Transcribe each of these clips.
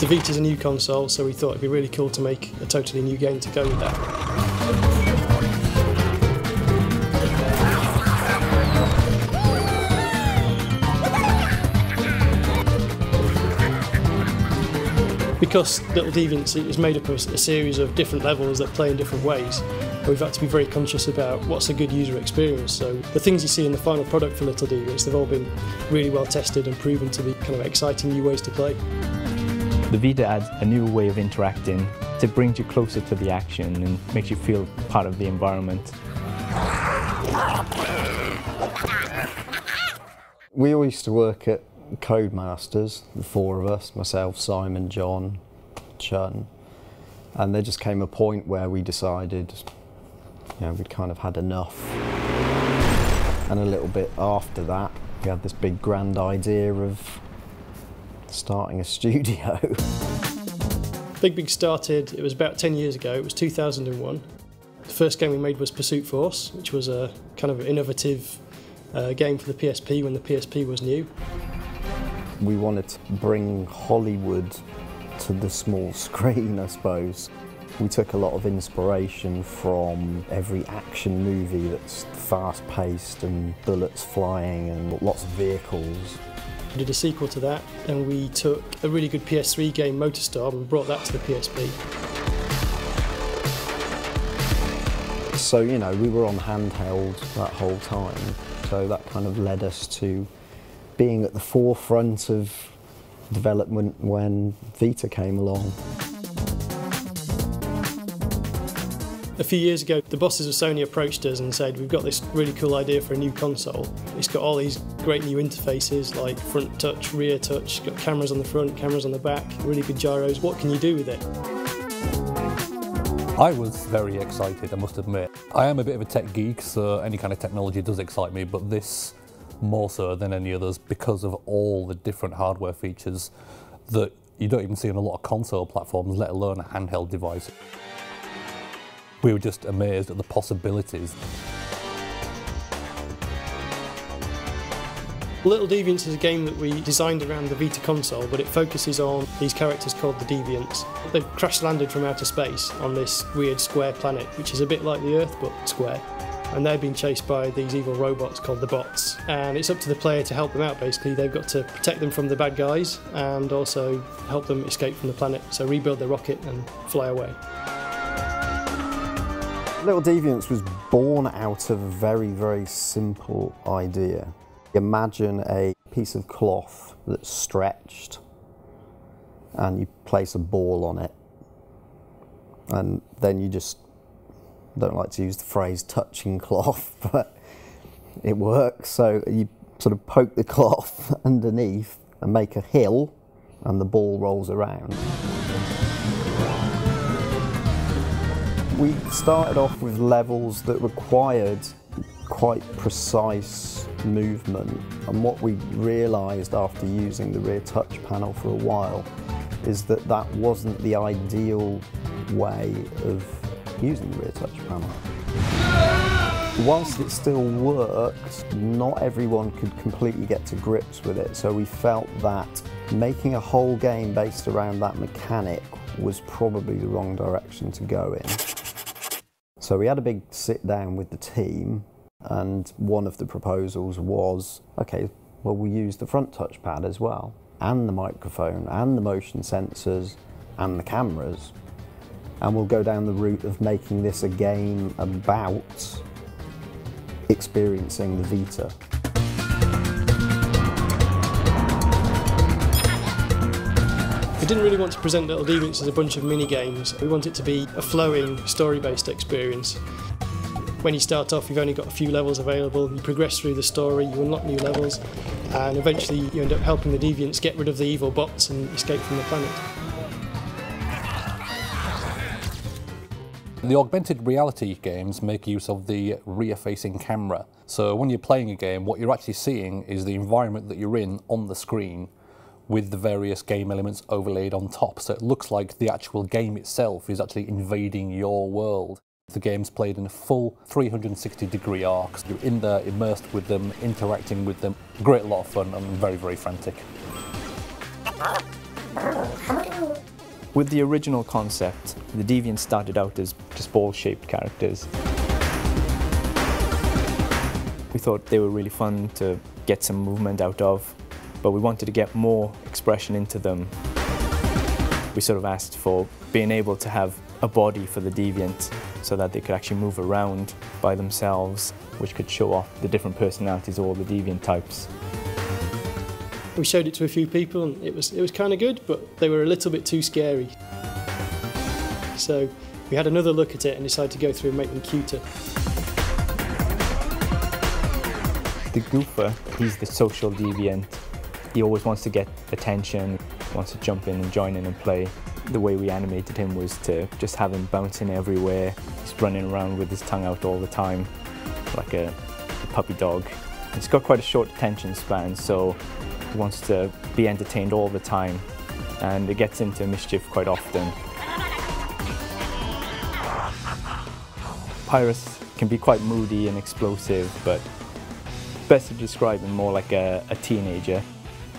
The Vita's a new console, so we thought it'd be really cool to make a totally new game to go with that. Because Little Deviants is made up of a series of different levels that play in different ways, we've had to be very conscious about what's a good user experience. So the things you see in the final product for Little Deviants, they've all been really well tested and proven to be kind of exciting new ways to play. The Vita adds a new way of interacting. It brings you closer to the action and makes you feel part of the environment. We all used to work at Codemasters, the four of us, myself, Simon, John, Chun, and there just came a point where we decided, we'd kind of had enough. And a little bit after that, we had this big grand idea of starting a studio. Big started, it was about 10 years ago, it was 2001. The first game we made was Pursuit Force, which was a kind of innovative game for the PSP when the PSP was new. We wanted to bring Hollywood to the small screen, I suppose. We took a lot of inspiration from every action movie that's fast-paced and bullets flying and lots of vehicles. We did a sequel to that, and we took a really good PS3 game, MotorStorm, and brought that to the PSP. So, we were on handheld that whole time, so that kind of led us to being at the forefront of development when Vita came along. A few years ago, the bosses of Sony approached us and said, we've got this really cool idea for a new console. It's got all these great new interfaces like front touch, rear touch, got cameras on the front, cameras on the back, really good gyros. What can you do with it? I was very excited, I must admit. I am a bit of a tech geek, so any kind of technology does excite me, but this more so than any others because of all the different hardware features that you don't even see on a lot of console platforms, let alone a handheld device. We were just amazed at the possibilities. Little Deviants is a game that we designed around the Vita console, but it focuses on these characters called the Deviants. They've crash landed from outer space on this weird square planet, which is a bit like the Earth but square. And they're being chased by these evil robots called the bots. And it's up to the player to help them out, basically. They've got to protect them from the bad guys and also help them escape from the planet. So rebuild their rocket and fly away. Little Deviants was born out of a very, very simple idea. Imagine a piece of cloth that's stretched and you place a ball on it. And then you just, don't like to use the phrase touching cloth, but it works. So you sort of poke the cloth underneath and make a hill and the ball rolls around. We started off with levels that required quite precise movement, and what we realised after using the rear touch panel for a while is that that wasn't the ideal way of using the rear touch panel. Whilst it still worked, not everyone could completely get to grips with it, so we felt that making a whole game based around that mechanic was probably the wrong direction to go in. So we had a big sit down with the team, and one of the proposals was, okay, well, we'll use the front touchpad as well, and the microphone, and the motion sensors, and the cameras. And we'll go down the route of making this a game about experiencing the Vita. We didn't really want to present Little Deviants as a bunch of mini-games. We want it to be a flowing, story-based experience. When you start off, you've only got a few levels available. You progress through the story, you unlock new levels, and eventually you end up helping the Deviants get rid of the evil bots and escape from the planet. The augmented reality games make use of the rear-facing camera. So when you're playing a game, what you're actually seeing is the environment that you're in on the screen with the various game elements overlaid on top. So it looks like the actual game itself is actually invading your world. The game's played in a full 360-degree arc. You're in there, immersed with them, interacting with them. Great lot of fun and very, very frantic. With the original concept, the Deviants started out as just ball-shaped characters. We thought they were really fun to get some movement out of, but we wanted to get more expression into them. We sort of asked for being able to have a body for the Deviant so that they could actually move around by themselves, which could show off the different personalities of all the Deviant types. We showed it to a few people and it was kind of good, but they were a little bit too scary. So we had another look at it and decided to go through and make them cuter. The Goofer, he's the social deviant. He always wants to get attention, wants to jump in and join in and play. The way we animated him was to just have him bouncing everywhere, just running around with his tongue out all the time, like a puppy dog. He's got quite a short attention span, so he wants to be entertained all the time, and it gets into mischief quite often. Pyrus can be quite moody and explosive, but best to describe him more like a teenager.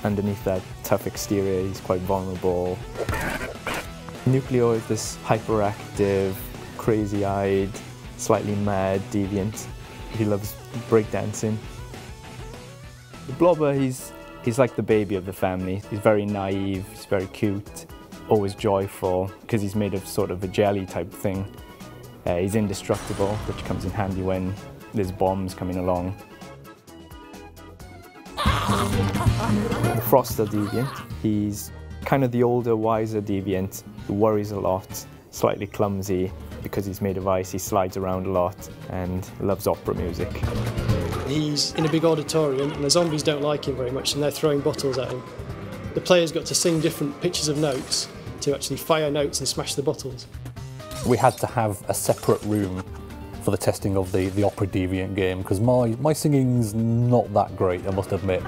Underneath that tough exterior, he's quite vulnerable. Nucleo is this hyperactive, crazy-eyed, slightly mad deviant. He loves breakdancing. The Blobber, he's like the baby of the family. He's very naive, he's very cute, always joyful, because he's made of sort of a jelly type thing. He's indestructible, which comes in handy when there's bombs coming along. The Froster deviant, he's kind of the older, wiser deviant who worries a lot, slightly clumsy. Because he's made of ice, he slides around a lot and loves opera music. He's in a big auditorium and the zombies don't like him very much and they're throwing bottles at him. The player's got to sing different pitches of notes to actually fire notes and smash the bottles. We had to have a separate room for the testing of the opera deviant game because my singing's not that great, I must admit.